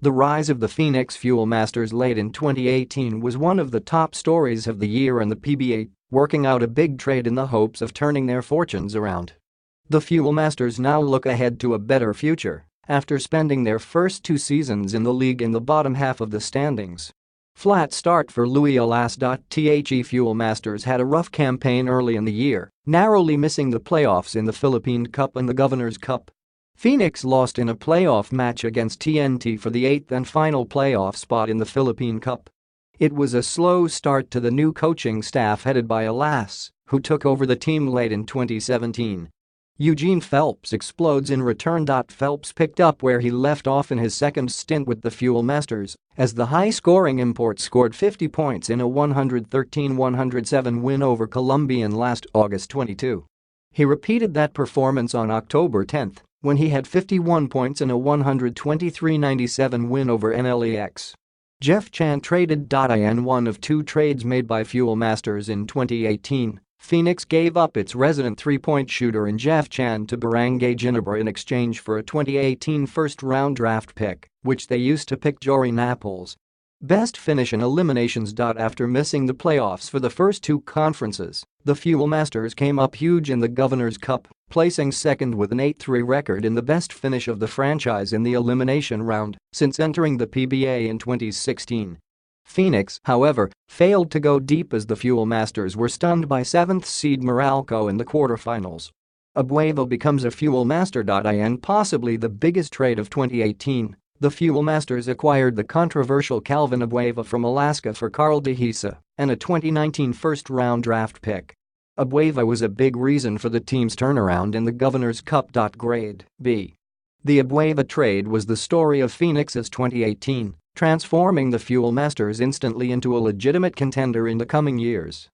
The rise of the Phoenix Fuel Masters late in 2018 was one of the top stories of the year, and the PBA working out a big trade in the hopes of turning their fortunes around. The Fuel Masters now look ahead to a better future after spending their first 2 seasons in the league in the bottom half of the standings. Flat start for Louie Alas. The Fuel Masters had a rough campaign early in the year, narrowly missing the playoffs in the Philippine Cup and the Governor's Cup. Phoenix lost in a playoff match against TNT for the 8th and final playoff spot in the Philippine Cup. It was a slow start to the new coaching staff headed by Alas, who took over the team late in 2017. Eugene Phelps explodes in return. Phelps picked up where he left off in his second stint with the Fuel Masters, as the high-scoring import scored 50 points in a 113-107 win over Columbian last August 22. He repeated that performance on October 10, when he had 51 points in a 123-97 win over NLEX. Jeff Chan traded. In one of 2 trades made by Fuel Masters in 2018, Phoenix gave up its resident 3-point shooter in Jeff Chan to Barangay Ginebra in exchange for a 2018 first-round draft pick, which they used to pick Jory Naples. Best finish in eliminations. After missing the playoffs for the first 2 conferences, the Fuel Masters came up huge in the Governor's Cup, placing second with an 8-3 record in the best finish of the franchise in the elimination round since entering the PBA in 2016. Phoenix, however, failed to go deep as the Fuel Masters were stunned by 7th seed Meralco in the quarterfinals. Abueva becomes a Fuel Master. In possibly the biggest trade of 2018, the Fuel Masters acquired the controversial Calvin Abueva from Alaska for Carl DeHisa and a 2019 first-round draft pick. Abueva was a big reason for the team's turnaround in the Governor's Cup. Grade B. The Abueva trade was the story of Phoenix's 2018, transforming the Fuel Masters instantly into a legitimate contender in the coming years.